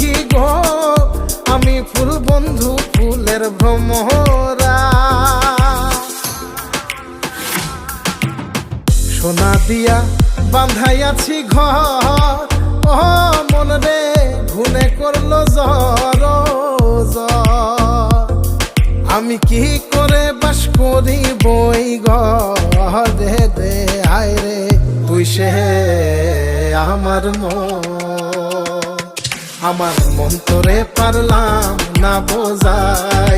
কি গো আমি ফুল বন্ধু ফুলের ভ্রমরা। সোনা দিয়া বাঁধাইয়াছি ঘর, ও মন রে ঘুনে করলো জ্বর জ্বর। আমি কি করে বাস করি বই ঘরে রে, আয় রে তুই সে আমার মন। আমার মন তোরে পারলাম না বোঝাই